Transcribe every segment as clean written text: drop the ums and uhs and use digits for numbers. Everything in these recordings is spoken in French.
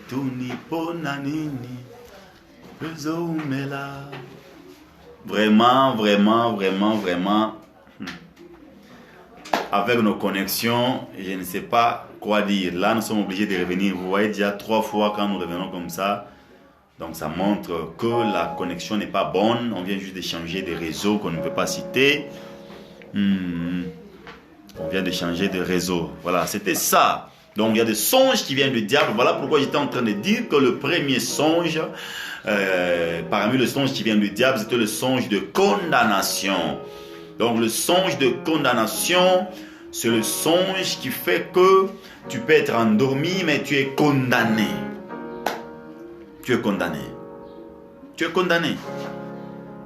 Tunipo nanini. Vraiment, vraiment, vraiment, vraiment. Avec nos connexions, je ne sais pas quoi dire. Là, nous sommes obligés de revenir. Vous voyez déjà 3 fois quand nous revenons comme ça. Donc, ça montre que la connexion n'est pas bonne. On vient juste de changer de réseau qu'on ne peut pas citer. On vient de changer de réseau. Voilà, c'était ça. Donc, il y a des songes qui viennent du diable. Voilà pourquoi j'étais en train de dire que le premier songe, parmi les songes qui viennent du diable, c'était le songe de condamnation. Donc, le songe de condamnation, c'est le songe qui fait que tu peux être endormi, mais tu es condamné. Tu es condamné. Tu es condamné.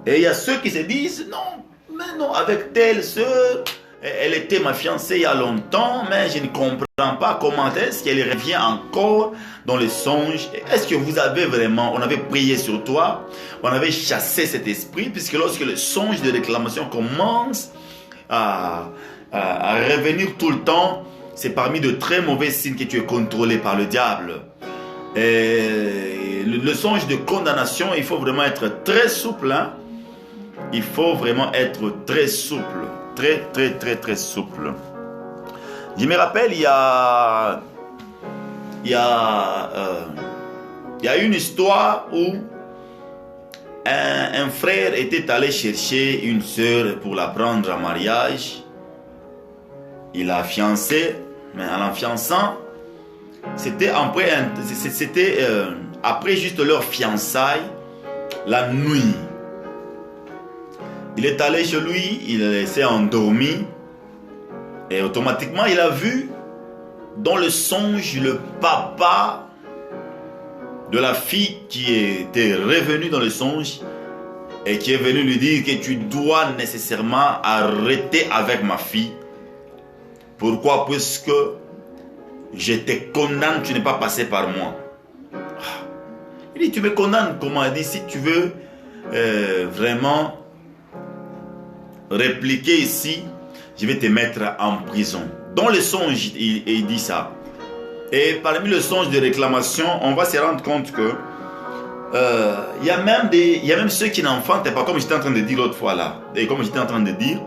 Et il y a ceux qui se disent, non, mais non, avec telle sœur, elle était ma fiancée il y a longtemps, mais je ne comprends pas comment est-ce qu'elle revient encore dans les songes. Est-ce que vous avez vraiment, on avait prié sur toi, on avait chassé cet esprit, puisque lorsque le songe de réclamation commence à revenir tout le temps, c'est parmi de très mauvais signes que tu es contrôlé par le diable. Et le songe de condamnation, il faut vraiment être très souple. Hein? Il faut vraiment être très souple. Très, très, très, très souple. Je me rappelle, il y a une histoire où un frère était allé chercher une sœur pour la prendre en mariage. Il l'a fiancée, mais en la fiançant, c'était après juste leur fiançailles, la nuit. Il est allé chez lui, il s'est endormi et automatiquement il a vu dans le songe le papa de la fille qui était revenue dans le songe et qui est venu lui dire que tu dois nécessairement arrêter avec ma fille. Pourquoi? Puisque je te condamne, tu n'es pas passé par moi. Il dit, tu me condamnes comment? Il dit, si tu veux vraiment répliquer ici, je vais te mettre en prison. Dans le songe, il dit ça. Et parmi le songe de réclamation, on va se rendre compte que il y a même ceux qui n'enfantent pas, comme j'étais en train de dire l'autre fois là. Et comme j'étais en train de dire,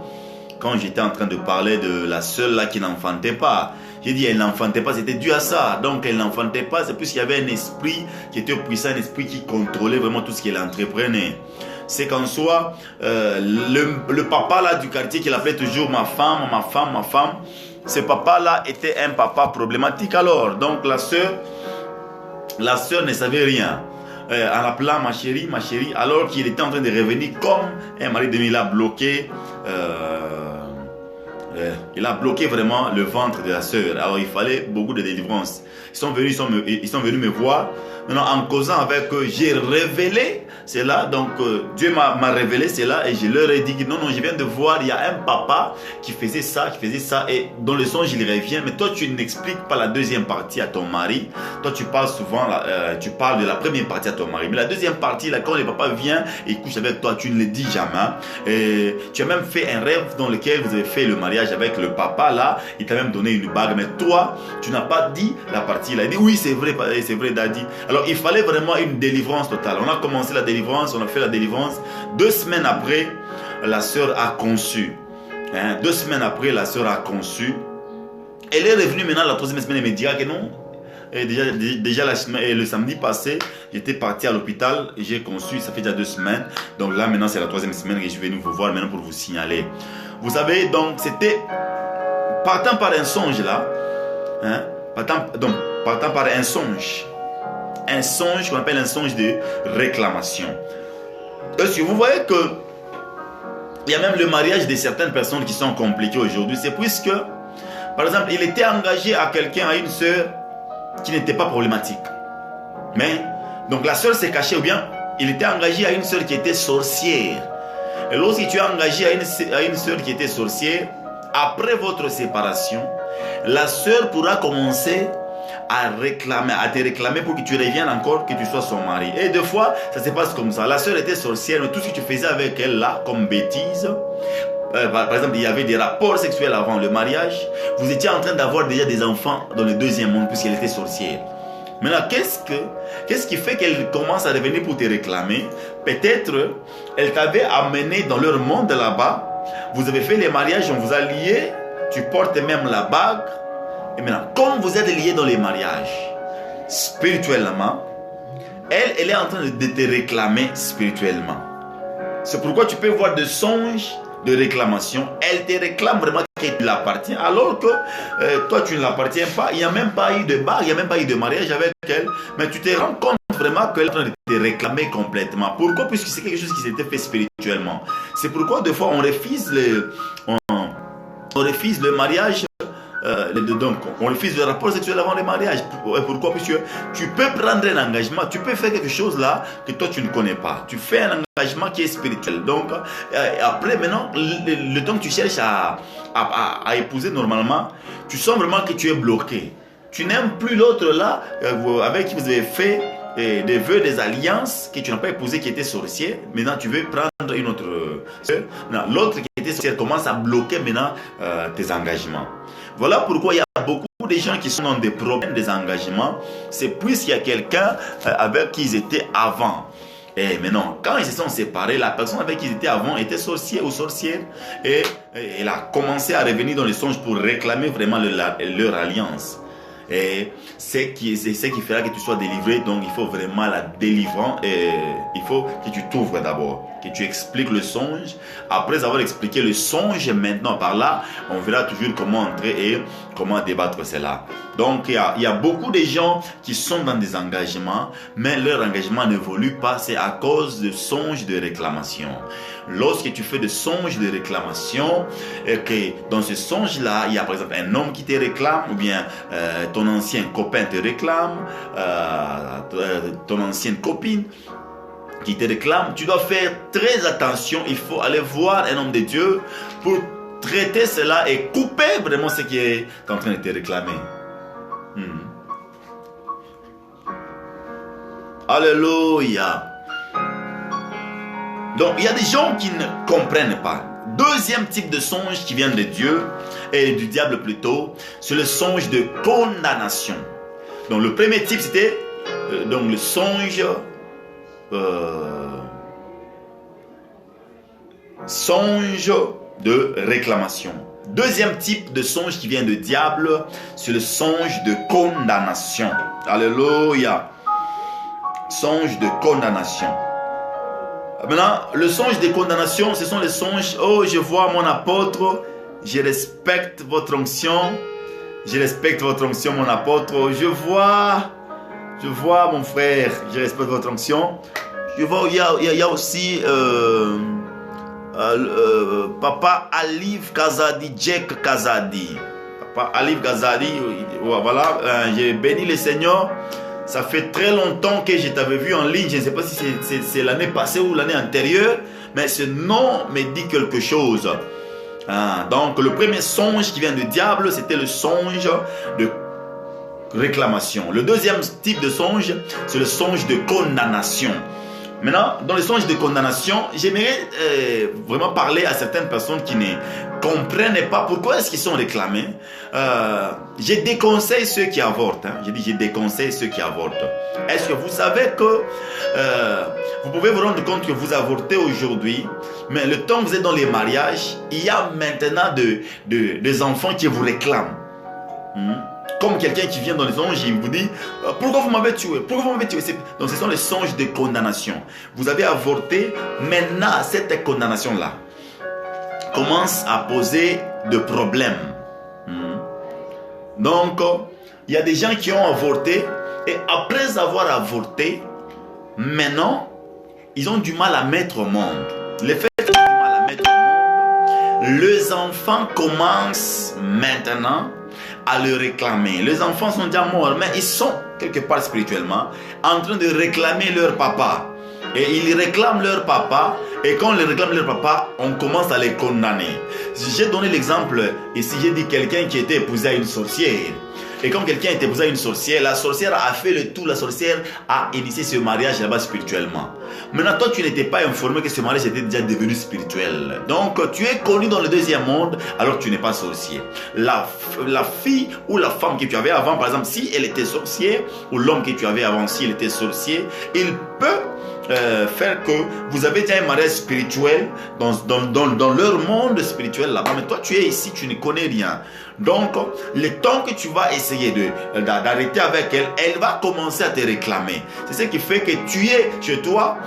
quand j'étais en train de parler de la seule là qui n'enfantait pas, j'ai dit elle n'enfantait pas, c'était dû à ça. Donc elle n'enfantait pas, c'est plus qu'il y avait un esprit qui était puissant, un esprit qui contrôlait vraiment tout ce qu'elle entreprenait. C'est qu'en soi, le papa là du quartier qu'il appelait toujours ma femme, ma femme, ma femme, ce papa là était un papa problématique alors. Donc la sœur ne savait rien. En appelant ma chérie, alors qu'il était en train de revenir comme un mari de il a bloqué. Il a bloqué vraiment le ventre de la sœur. Alors il fallait beaucoup de délivrance. Ils sont venus me voir. Maintenant, en causant avec eux, j'ai révélé cela. Donc Dieu m'a révélé cela et je leur ai dit non, je viens de voir, il y a un papa qui faisait ça. Et dans le songe, il revient. Mais toi, tu n'expliques pas la deuxième partie à ton mari. Toi, tu parles souvent, tu parles de la première partie à ton mari. Mais la deuxième partie, là, quand le papa vient et couche avec toi, tu ne le dis jamais. Et tu as même fait un rêve dans lequel vous avez fait le mariage avec le papa là. Il t'a même donné une bague. Mais toi, tu n'as pas dit la partie là. Il dit oui, c'est vrai, Daddy. Alors, il fallait vraiment une délivrance totale. On a commencé la délivrance, on a fait la délivrance. 2 semaines après, la sœur a conçu. 2 semaines après, la sœur a conçu. Elle est revenue maintenant la 3e semaine et me dira que non. Et déjà le samedi passé, j'étais parti à l'hôpital et j'ai conçu, ça fait déjà 2 semaines. Donc là, maintenant, c'est la 3e semaine que je vais vous voir maintenant pour vous signaler. Vous savez, donc, c'était partant par un songe là. Partant par un songe. Un songe qu'on appelle un songe de réclamation. Parce que vous voyez que il y a même le mariage de certaines personnes qui sont compliquées aujourd'hui. C'est puisque, par exemple, il était engagé à quelqu'un, à une sœur qui n'était pas problématique. Mais, donc la sœur s'est cachée, ou bien il était engagé à une sœur qui était sorcière. Et lorsque tu es engagé à une sœur qui était sorcière, après votre séparation, la sœur pourra commencer à te réclamer pour que tu reviennes encore, que tu sois son mari. Et des fois, ça se passe comme ça. La sœur était sorcière, mais tout ce que tu faisais avec elle là, comme bêtise, par exemple, il y avait des rapports sexuels avant le mariage. Vous étiez en train d'avoir déjà des enfants dans le 2e monde, puisqu'elle était sorcière. Maintenant, qu'est-ce qui fait qu'elle commence à revenir pour te réclamer? Peut-être, elle t'avait amené dans leur monde là-bas. Vous avez fait les mariages, on vous a liés. Tu portes même la bague. Et maintenant, comme vous êtes liés dans les mariages, spirituellement, elle est en train de te réclamer spirituellement. C'est pourquoi tu peux voir des songes de réclamation. Elle te réclame vraiment que tu l'appartiens, alors que toi tu ne l'appartiens pas. Il n'y a même pas eu de bague, il n'y a même pas eu de mariage avec elle. Mais tu te rends compte vraiment qu'elle est en train de te réclamer complètement. Pourquoi? Puisque c'est quelque chose qui s'était fait spirituellement. C'est pourquoi des fois on refuse le mariage. Donc, on refuse le rapport sexuel avant le mariage. Pourquoi? Puisque tu peux prendre un engagement, tu peux faire quelque chose là que toi tu ne connais pas. Tu fais un engagement qui est spirituel. Donc, après, maintenant, le temps que tu cherches à épouser normalement, tu sens vraiment que tu es bloqué. Tu n'aimes plus l'autre là, avec qui vous avez fait des vœux, des alliances que tu n'as pas épousé, qui était sorcière. Maintenant, tu veux prendre une autre. L'autre qui était sorcière commence à bloquer maintenant tes engagements. Voilà pourquoi il y a beaucoup de gens qui sont dans des problèmes, des engagements. C'est puisqu'il y a quelqu'un avec qui ils étaient avant. Et maintenant, quand ils se sont séparés, la personne avec qui ils étaient avant était sorcier ou sorcière. Et elle a commencé à revenir dans les songes pour réclamer vraiment leur alliance. Et c'est ce qui fera que tu sois délivré. Donc il faut vraiment la délivrance. Et il faut que tu t'ouvres d'abord, que tu expliques le songe. Après avoir expliqué le songe, maintenant par là, on verra toujours comment entrer et comment débattre cela. Donc il y a beaucoup de gens qui sont dans des engagements, mais leur engagement n'évolue pas. C'est à cause de songes de réclamation. Lorsque tu fais des songes de réclamation, et que dans ce songe-là, il y a par exemple un homme qui te réclame, ou bien ton ancien copain te réclame, ton ancienne copine qui te réclame, tu dois faire très attention. Il faut aller voir un homme de Dieu pour traiter cela et couper vraiment ce qui est en train de te réclamer. Alléluia. Donc, il y a des gens qui ne comprennent pas. Deuxième type de songe qui vient de Dieu, et du diable plutôt, c'est le songe de condamnation. Donc, le premier type, c'était donc le songe de réclamation. Deuxième type de songe qui vient de diable, c'est le songe de condamnation. Alléluia. Songe de condamnation. Maintenant, le songe de condamnation, ce sont les songes. Oh, je vois mon apôtre, je respecte votre onction. Je respecte votre onction, mon apôtre. Je vois mon frère, je respecte votre onction. Je vois, il y a aussi Papa Aliv Kazadi, Jack Kazadi. Papa Aliv Kazadi, voilà, j'ai béni le Seigneur. Ça fait très longtemps que je t'avais vu en ligne. Je ne sais pas si c'est l'année passée ou l'année antérieure, mais ce nom me dit quelque chose. Donc le premier songe qui vient du diable, c'était le songe de réclamation. Le deuxième type de songe, c'est le songe de condamnation. Maintenant, dans les songes de condamnation, j'aimerais vraiment parler à certaines personnes qui ne comprennent pas pourquoi est-ce qu'ils sont réclamés. Je déconseille ceux qui avortent. Je dis je déconseille ceux qui avortent. Est-ce que vous savez que vous pouvez vous rendre compte que vous avortez aujourd'hui, mais le temps que vous êtes dans les mariages, il y a maintenant des enfants qui vous réclament. Comme quelqu'un qui vient dans les songes, il vous dit pourquoi vous m'avez tué? Pourquoi vous m'avez tué? Donc ce sont les songes de condamnation. Vous avez avorté, maintenant cette condamnation-là commence à poser de problèmes. Donc il y a des gens qui ont avorté et après avoir avorté, maintenant ils ont du mal à mettre au monde. Le fait qu'ils ont du mal à mettre au monde, les enfants commencent maintenant à le réclamer. Les enfants sont déjà morts, mais ils sont quelque part spirituellement en train de réclamer leur papa. Et ils réclament leur papa, et quand ils réclament leur papa, on commence à les condamner. J'ai donné l'exemple ici, j'ai dit quelqu'un qui était épousé à une sorcière. Et comme quelqu'un était posé à une sorcière, la sorcière a fait le tout, la sorcière a initié ce mariage là-bas spirituellement. Maintenant, toi, tu n'étais pas informé que ce mariage était déjà devenu spirituel. Donc, tu es connu dans le deuxième monde, alors que tu n'es pas sorcier. La fille ou la femme que tu avais avant, par exemple, si elle était sorcière, ou l'homme que tu avais avant, s'il était sorcier, il peut faire que vous avez déjà un mariage spirituel dans leur monde spirituel là-bas. Mais toi, tu es ici, tu ne connais rien. Donc, le temps que tu vas essayer d'arrêter avec elle, elle va commencer à te réclamer. C'est ce qui fait que tu es chez toi,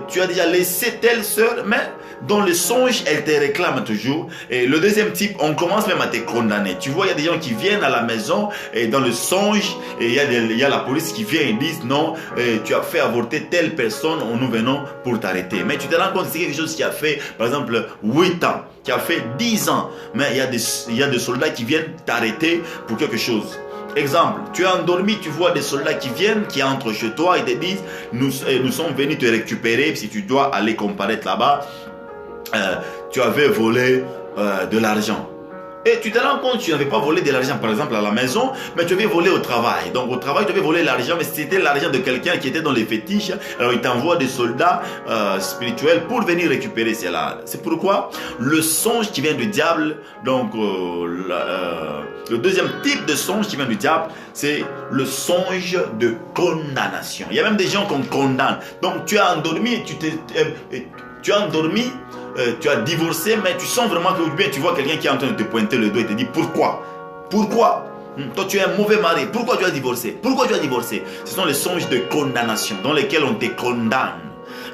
tu as déjà laissé telle sœur, mais dans le songe, elle te réclame toujours. Et le deuxième type, on commence même à te condamner. Tu vois, il y a des gens qui viennent à la maison et dans le songe, et il y a la police qui vient et disent non, tu as fait avorter telle personne, nous venons pour t'arrêter. Mais tu te rends compte que c'est quelque chose qui a fait, par exemple, 8 ans, qui a fait 10 ans. Mais il y a des soldats qui viennent t'arrêter pour quelque chose. Exemple, tu es endormi, tu vois des soldats qui viennent, qui entrent chez toi et te disent nous sommes venus te récupérer si tu dois aller comparaître là-bas. Tu avais volé de l'argent. Et tu te rends compte que tu n'avais pas volé de l'argent, par exemple, à la maison, mais tu avais volé au travail. Donc, au travail, tu avais volé l'argent, mais c'était l'argent de quelqu'un qui était dans les fétiches. Alors, il t'envoie des soldats spirituels pour venir récupérer cela. C'est pourquoi le songe qui vient du diable, donc, le deuxième type de songe qui vient du diable, c'est le songe de condamnation. Il y a même des gens qu'on condamne. Donc, tu as endormi, tu as endormi, tu as divorcé, mais tu sens vraiment que bien tu vois quelqu'un qui est en train de te pointer le doigt et te dit pourquoi? Toi tu es un mauvais mari, pourquoi tu as divorcé? Ce sont les songes de condamnation dans lesquels on te condamne.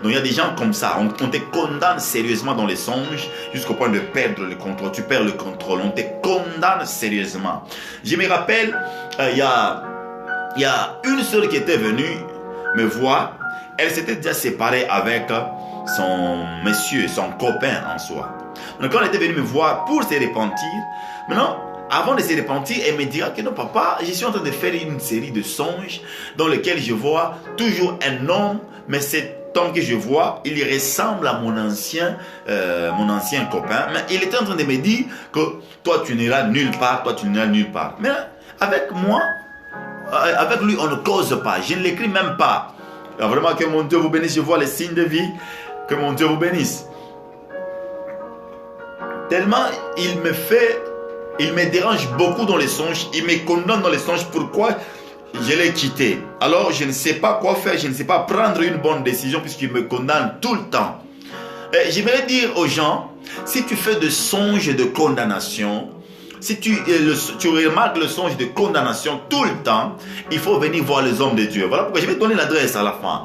Donc il y a des gens comme ça, on te condamne sérieusement dans les songes jusqu'au point de perdre le contrôle. Tu perds le contrôle, on te condamne sérieusement. Je me rappelle, il y a une sœur qui était venue me voir. Elle s'était déjà séparée avec son monsieur, son copain en soi. Donc quand elle était venue me voir pour se repentir, maintenant, avant de se repentir, elle me dira que non papa, je suis en train de faire une série de songes dans lesquels je vois toujours un homme, mais cet homme que je vois, il ressemble à mon ancien copain, mais il était en train de me dire que toi tu n'iras nulle part, Mais avec moi, avec lui, on ne cause pas, je ne l'écris même pas. Alors vraiment que mon Dieu vous bénisse, je vois les signes de vie, que mon Dieu vous bénisse. Tellement il me dérange beaucoup dans les songes, il me condamne dans les songes, pourquoi je l'ai quitté. Alors je ne sais pas quoi faire, je ne sais pas prendre une bonne décision puisqu'il me condamne tout le temps. J'aimerais dire aux gens, si tu fais des songes de condamnation, si tu remarques le songe de condamnation tout le temps, il faut venir voir les hommes de Dieu. Voilà pourquoi je vais te donner l'adresse à la fin.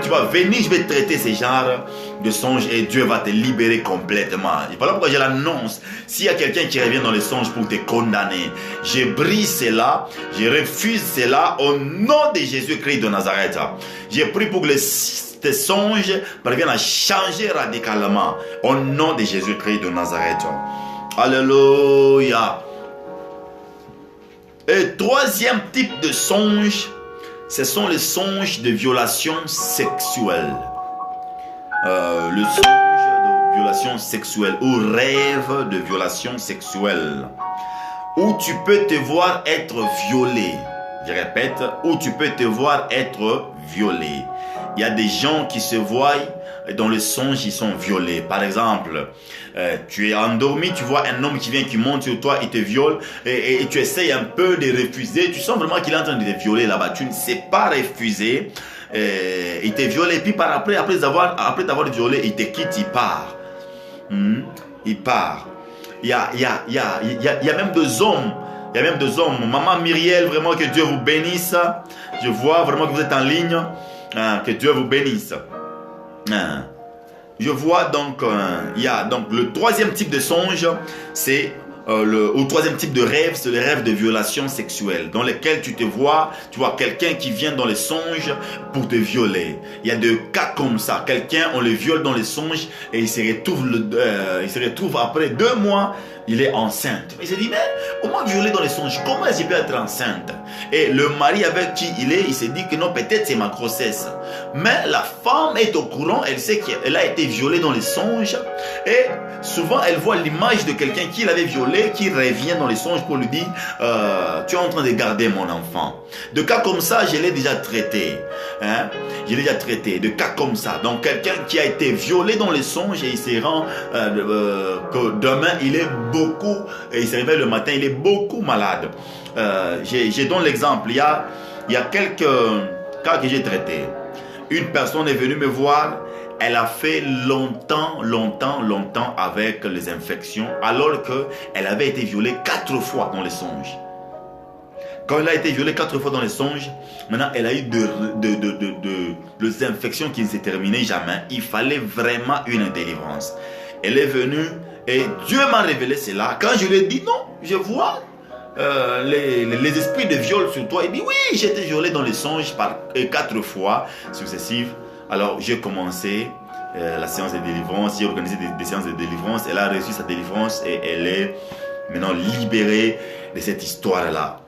Tu vas venir, je vais traiter ces genres de songes et Dieu va te libérer complètement. Et voilà pourquoi je l'annonce. S'il y a quelqu'un qui revient dans les songes pour te condamner, je brise cela, je refuse cela au nom de Jésus-Christ de Nazareth. J'ai pris pour que tes songes parviennent à changer radicalement au nom de Jésus-Christ de Nazareth. Alléluia. Et troisième type de songe, ce sont les songes de violation sexuelle. Le songe de violation sexuelle ou rêve de violation sexuelle. Où tu peux te voir être violé. Je répète, où tu peux te voir être violé. Il y a des gens qui se voient dans le songe, ils sont violés. Par exemple, tu es endormi, tu vois un homme qui vient, qui monte sur toi, il te viole et tu essayes un peu de refuser. Tu sens vraiment qu'il est en train de te violer là-bas. Tu ne sais pas refuser. Il te viole et puis après t'avoir violé, il te quitte, il part. Il part. Il y a même deux hommes. Il y a même deux hommes. Maman Myriel, vraiment que Dieu vous bénisse. Je vois vraiment que vous êtes en ligne. Que Dieu vous bénisse. Je vois donc, il y a donc le troisième type de songe, c'est ou troisième type de rêve, c'est le rêve de violation sexuelle, dans lequel tu vois quelqu'un qui vient dans les songes pour te violer. Il y a des cas comme ça, quelqu'un on le viole dans les songes et il se retrouve après 2 mois il est enceinte. Il se dit, mais on m'a violé dans les songes, comment est-ce que je peux être enceinte? Et le mari avec qui il est, il se dit que non, peut-être c'est ma grossesse. Mais la femme est au courant, elle sait qu'elle a été violée dans les songes. Et souvent, elle voit l'image de quelqu'un qui l'avait violée, qui revient dans les songes pour lui dire, tu es en train de garder mon enfant. De cas comme ça, je l'ai déjà traité. Hein? Je l'ai déjà traité, de cas comme ça. Donc, quelqu'un qui a été violé dans les songes et il se rend que demain, il est beaucoup, et il se réveille le matin, il est beaucoup malade. Je donne l'exemple. Il y a quelques cas que j'ai traités. Une personne est venue me voir. Elle a fait longtemps avec les infections, alors qu'elle avait été violée 4 fois dans les songes. Quand elle a été violée 4 fois dans les songes, maintenant elle a eu des infections qui ne se terminaient jamais. Il fallait vraiment une délivrance. Elle est venue et Dieu m'a révélé cela. Quand je lui ai dit non, je vois les esprits de viol sur toi. Il dit oui, j'ai été violé dans les songes 4 fois successives. Alors j'ai commencé la séance de délivrance, j'ai organisé des séances de délivrance. Elle a reçu sa délivrance et elle est maintenant libérée de cette histoire-là.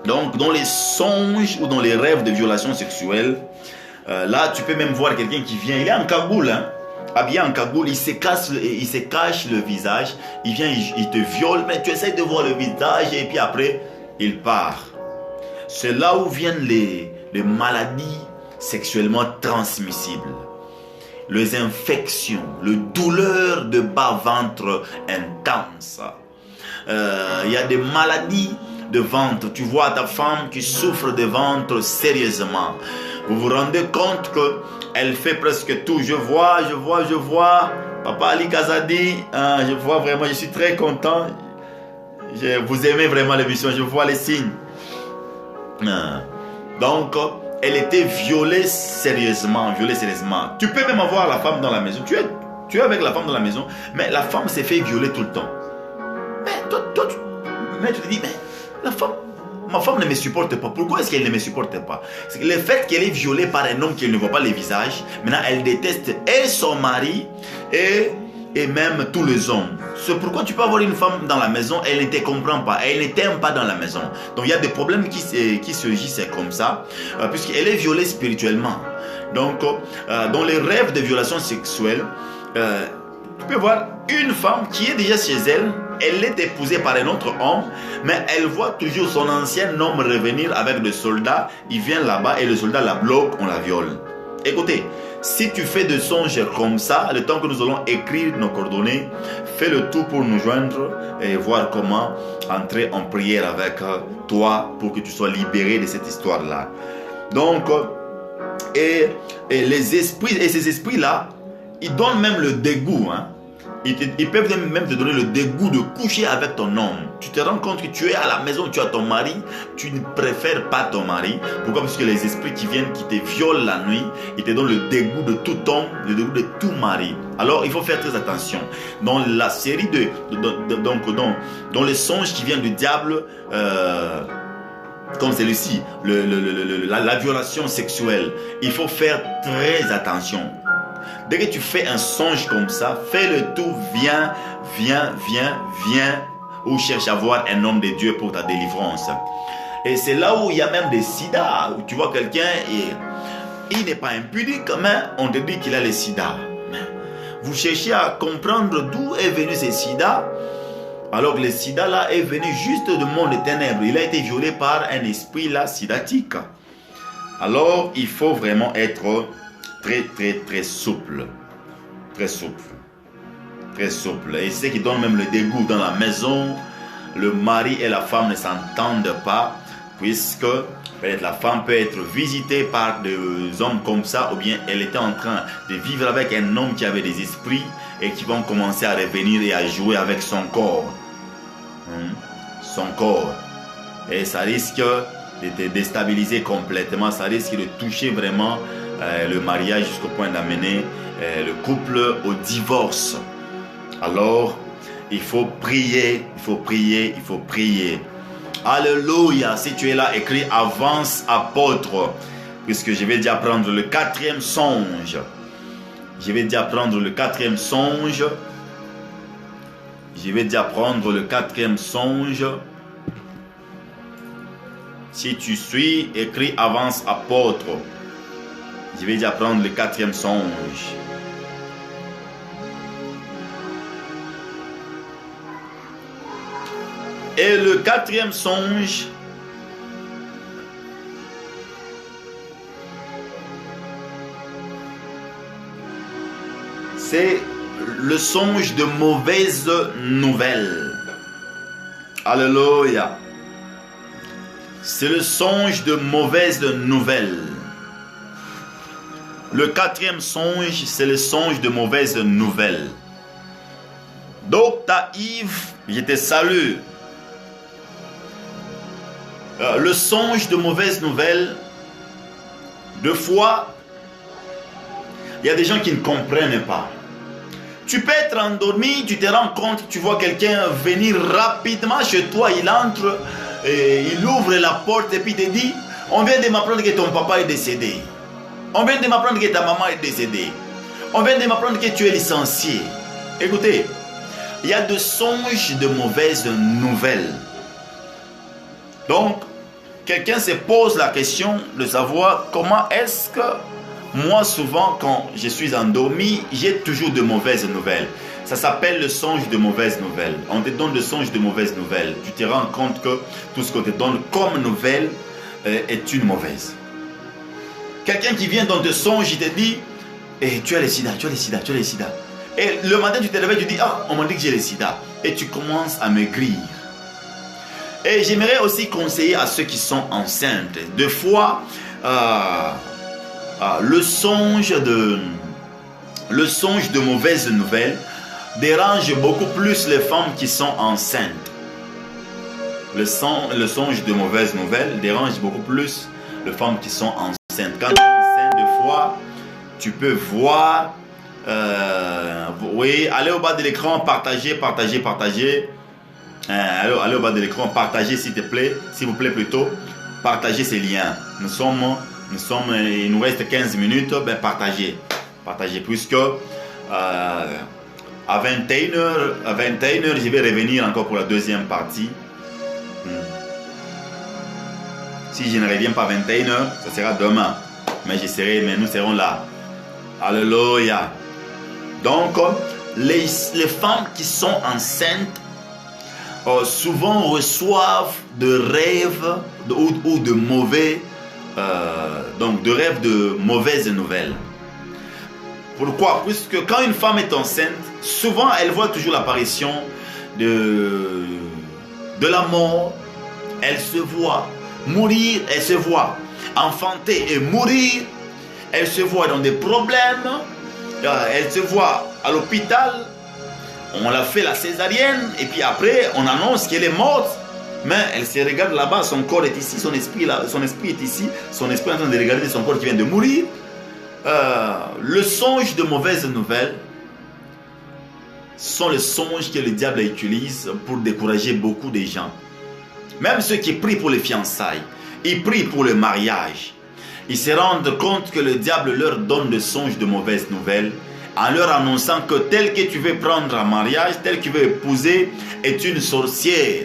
Donc dans les songes ou dans les rêves de violation sexuelle, là tu peux même voir quelqu'un qui vient, il est en cagoule, hein, habillé en cagoule, il se cache le visage, il vient, il te viole, mais tu essaies de voir le visage et puis après il part. C'est là où viennent les maladies sexuellement transmissibles, les infections, les douleurs de bas-ventre intenses. Il y a des maladies de ventre. Tu vois ta femme qui souffre de ventre sérieusement. Vous vous rendez compte qu'elle fait presque tout. Je vois. Papa Ali Kazadi, je vois vraiment, je suis très content. Vous aimez vraiment l'émission, je vois les signes. Donc, elle était violée sérieusement. Tu peux même avoir la femme dans la maison. Tu es avec la femme dans la maison, mais la femme s'est fait violer tout le temps. Mais tu te dis, mais ma femme ne me supporte pas. Pourquoi est-ce qu'elle ne me supporte pas? Le fait qu'elle est violée par un homme qu'elle ne voit pas le visage, maintenant elle déteste et son mari et même tous les hommes. C'est pourquoi tu peux avoir une femme dans la maison, elle ne te comprend pas, elle ne t'aime pas dans la maison. Donc il y a des problèmes qui surgissent comme ça, puisqu'elle est violée spirituellement. Donc dans les rêves de violation sexuelle, tu peux voir une femme qui est déjà chez elle, elle est épousée par un autre homme, mais elle voit toujours son ancien homme revenir avec des soldats. Il vient là-bas et le soldat la bloque, on la viole. Écoutez, si tu fais des songes comme ça, le temps que nous allons écrire nos coordonnées, fais le tout pour nous joindre et voir comment entrer en prière avec toi pour que tu sois libéré de cette histoire-là. Donc, et les esprits, et ces esprits-là, ils donnent même le dégoût, hein. Ils peuvent même te donner le dégoût de coucher avec ton homme. Tu te rends compte que tu es à la maison, tu as ton mari, tu ne préfères pas ton mari. Pourquoi? Parce que les esprits qui viennent, qui te violent la nuit, ils te donnent le dégoût de tout homme, le dégoût de tout mari. Alors il faut faire très attention. Dans la série dans les songes qui viennent du diable, comme celui-ci, la violation sexuelle, il faut faire très attention. Dès que tu fais un songe comme ça, fais le tout, viens, ou cherche à voir un homme de Dieu pour ta délivrance. Et c'est là où il y a même des sida, où tu vois quelqu'un et il n'est pas impudique, mais on te dit qu'il a le sida. Vous cherchez à comprendre d'où est venu ce sida, alors que le sida là est venu juste du monde des ténèbres. Il a été violé par un esprit là sidatique. Alors il faut vraiment être très souple. Très souple. Et c'est ce qui donne même le dégoût dans la maison. Le mari et la femme ne s'entendent pas, puisque peut-être la femme peut être visitée par des hommes comme ça, ou bien elle était en train de vivre avec un homme qui avait des esprits et qui vont commencer à revenir et à jouer avec son corps. Son corps. Et ça risque de te déstabiliser complètement, ça risque de toucher vraiment le mariage jusqu'au point d'amener le couple au divorce. Alors, il faut prier. Alléluia. Si tu es là, écris avance apôtre, puisque je vais déjà prendre le 4e songe. Je vais déjà prendre le quatrième songe. Si tu suis, écris avance apôtre. Je vais déjà prendre le quatrième songe. Et le quatrième songe, c'est le songe de mauvaises nouvelles. Alléluia. C'est le songe de mauvaises nouvelles. Le quatrième songe, c'est le songe de mauvaises nouvelles. Docteur Yves, je te salue. Le songe de mauvaises nouvelles, deux fois, il y a des gens qui ne comprennent pas. Tu peux être endormi, tu te rends compte, tu vois quelqu'un venir rapidement chez toi, il entre, et il ouvre la porte et puis il te dit, on vient de m'apprendre que ton papa est décédé. On vient de m'apprendre que ta maman est décédée. On vient de m'apprendre que tu es licencié. Écoutez, il y a des songes de mauvaises nouvelles. Donc, quelqu'un se pose la question de savoir comment est-ce que moi, souvent, quand je suis endormi, j'ai toujours de mauvaises nouvelles. Ça s'appelle le songe de mauvaises nouvelles. On te donne le songe de mauvaises nouvelles. Tu te rends compte que tout ce qu'on te donne comme nouvelle est une mauvaise. Quelqu'un qui vient dans te songe, il te dit, tu as le sida, tu as le sida, tu as le sida. Et le matin, tu te réveilles, tu dis, ah, on m'a dit que j'ai le sida. Et tu commences à maigrir. Et j'aimerais aussi conseiller à ceux qui sont enceintes. Des fois, le songe de mauvaises nouvelles dérange beaucoup plus les femmes qui sont enceintes. Le songe de mauvaises nouvelles dérange beaucoup plus les femmes qui sont enceintes. Quand tu es enceinte, des fois, tu peux voir. Oui, allez au bas de l'écran, partagez. Allez au bas de l'écran, partagez s'il vous plaît plutôt. Partagez ces liens. Il nous reste 15 minutes, ben partagez, puisque à 21h, je vais revenir encore pour la deuxième partie. Si je ne reviens pas à 21h, ça sera demain, mais nous serons là. Alléluia. Donc, les femmes qui sont enceintes souvent reçoivent de rêves ou de mauvais donc de rêves de mauvaises nouvelles. Pourquoi? Puisque quand une femme est enceinte, souvent elle voit toujours l'apparition de la mort. Elle se voit mourir, elle se voit enfanter et mourir, elle se voit dans des problèmes, elle se voit à l'hôpital, on l'a fait la césarienne et puis après on annonce qu'elle est morte. Mais elle se regarde là-bas, son corps est ici, son esprit est ici, son esprit est en train de regarder son corps qui vient de mourir. Le songe de mauvaises nouvelles sont les songes que le diable utilise pour décourager beaucoup de gens. Même ceux qui prient pour les fiançailles, ils prient pour le mariage. Ils se rendent compte que le diable leur donne des songes de mauvaises nouvelles en leur annonçant que tel que tu veux prendre en mariage, tel que tu veux épouser est une sorcière.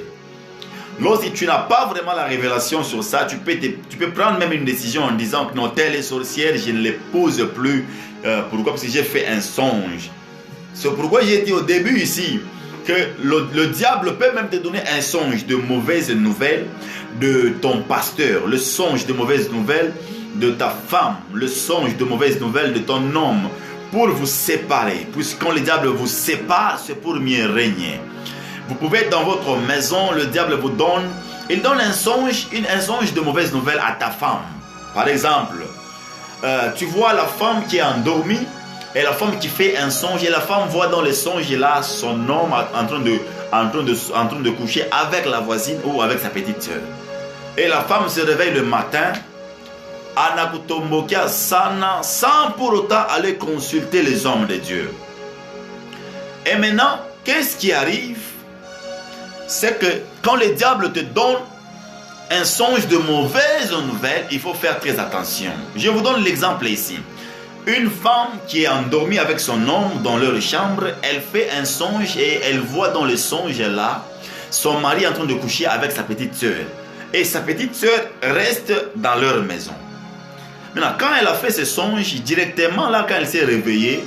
Lorsque tu n'as pas vraiment la révélation sur ça, tu peux prendre même une décision en disant que non, telle est sorcière, je ne l'épouse plus. Pourquoi? Parce que j'ai fait un songe. C'est pourquoi j'ai dit au début ici que le diable peut même te donner un songe de mauvaises nouvelles de ton pasteur, le songe de mauvaises nouvelles de ta femme, le songe de mauvaises nouvelles de ton homme, pour vous séparer. Puisque quand le diable vous sépare, c'est pour mieux régner. Vous pouvez être dans votre maison, le diable vous donne, il donne un songe de mauvaise nouvelle à ta femme. Par exemple, tu vois la femme qui est endormie et la femme qui fait un songe et la femme voit dans le songe là son homme en train de coucher avec la voisine ou avec sa petite soeur. Et la femme se réveille le matin sans pour autant aller consulter les hommes de Dieu. Et maintenant, qu'est-ce qui arrive? C'est que quand le diable te donne un songe de mauvaises nouvelles, il faut faire très attention. Je vous donne l'exemple ici. Une femme qui est endormie avec son homme dans leur chambre, elle fait un songe et elle voit dans le songe là son mari en train de coucher avec sa petite sœur. Et sa petite sœur reste dans leur maison. Maintenant, quand elle a fait ce songe, directement là, quand elle s'est réveillée,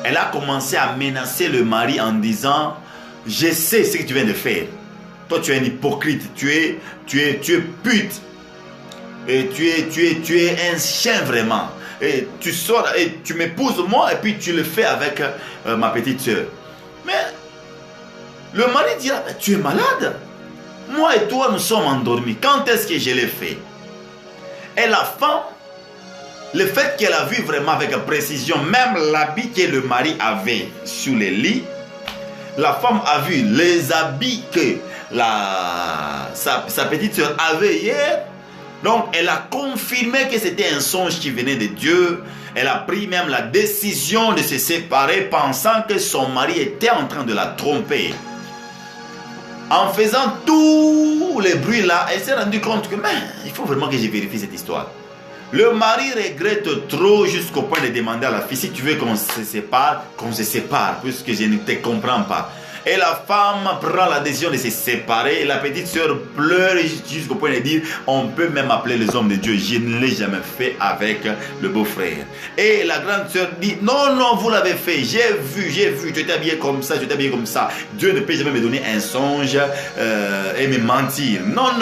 elle a commencé à menacer le mari en disant: je sais ce que tu viens de faire. Toi, tu es un hypocrite, tu es pute. Et tu es un chien vraiment. Et tu sors et tu m'épouses moi et puis tu le fais avec ma petite soeur. Mais le mari dira: tu es malade. Moi et toi, nous sommes endormis. Quand est-ce que je l'ai fait? Et la femme, le fait qu'elle a vu vraiment avec précision, même l'habit que le mari avait sur le lit, la femme a vu les habits que sa petite soeur avait hier. Donc, elle a confirmé que c'était un songe qui venait de Dieu. Elle a pris même la décision de se séparer, pensant que son mari était en train de la tromper. En faisant tous les bruits là, elle s'est rendue compte que il faut vraiment que je vérifie cette histoire. Le mari regrette trop jusqu'au point de demander à la fille: si tu veux qu'on se sépare, puisque je ne te comprends pas. Et la femme prend la décision de se séparer. Et la petite soeur pleure jusqu'au point de dire: on peut même appeler les hommes de Dieu. Je ne l'ai jamais fait avec le beau-frère. Et la grande soeur dit: non, vous l'avez fait. J'ai vu. Tu t'es habillé comme ça, Dieu ne peut jamais me donner un songe et me mentir. Non.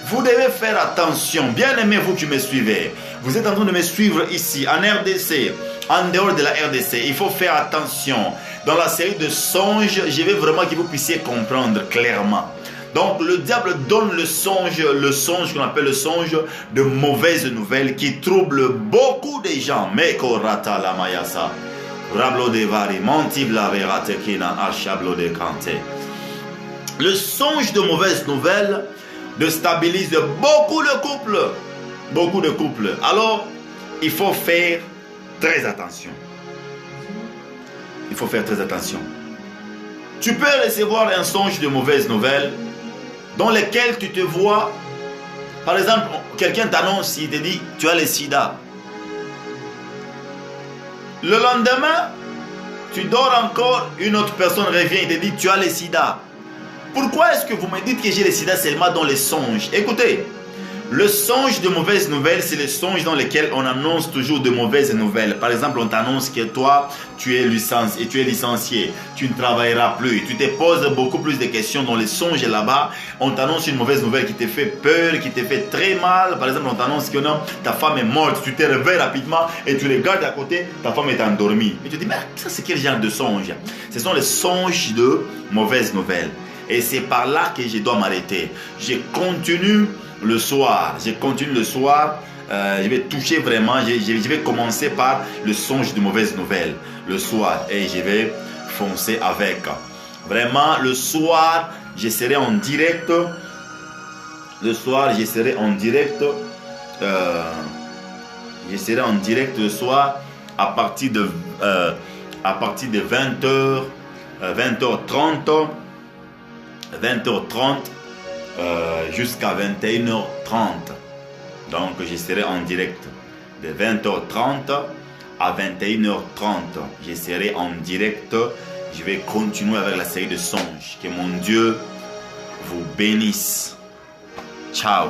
Vous devez faire attention. Bien aimé, vous qui me suivez. Vous êtes en train de me suivre ici, en RDC, en dehors de la RDC. Il faut faire attention. Dans la série de songes, je veux vraiment que vous puissiez comprendre clairement. Donc, le diable donne le songe qu'on appelle le songe de mauvaises nouvelles qui trouble beaucoup de gens. Meko rata la mayasa. Rablo de vari, mantibla verate kina achablo de kante. Le songe de mauvaises nouvelles déstabilise beaucoup de couples. Beaucoup de couples. Alors, il faut faire très attention. Il faut faire très attention. Tu peux recevoir un songe de mauvaises nouvelles dans lequel tu te vois. Par exemple, quelqu'un t'annonce, il te dit: tu as le sida. Le lendemain, tu dors encore, une autre personne revient et te dit: tu as le sida. Pourquoi est-ce que vous me dites que j'ai le sida seulement dans les songes? Écoutez, le songe de mauvaises nouvelles, c'est le songe dans lequel on annonce toujours de mauvaises nouvelles. Par exemple, on t'annonce que toi, tu es licencié, tu ne travailleras plus. Tu te poses beaucoup plus de questions dans les songes là-bas. On t'annonce une mauvaise nouvelle qui te fait peur, qui te fait très mal. Par exemple, on t'annonce que non, ta femme est morte. Tu te réveilles rapidement et tu regardes à côté, ta femme est endormie. Et tu te dis: mais ça, c'est quel genre de songe? Ce sont les songes de mauvaises nouvelles. Et c'est par là que je dois m'arrêter. Je continue le soir. Je vais toucher vraiment. Je vais commencer par le songe de mauvaises nouvelles. Le soir. Et je vais foncer avec. Vraiment, le soir, je serai en direct. Le soir, je serai en direct. Je serai en direct le soir à partir de 20h, 20h30. 20h30 jusqu'à 21h30. Donc je serai en direct de 20h30 à 21h30. Je serai en direct. Je vais continuer avec la série de songes. Que mon Dieu vous bénisse. Ciao.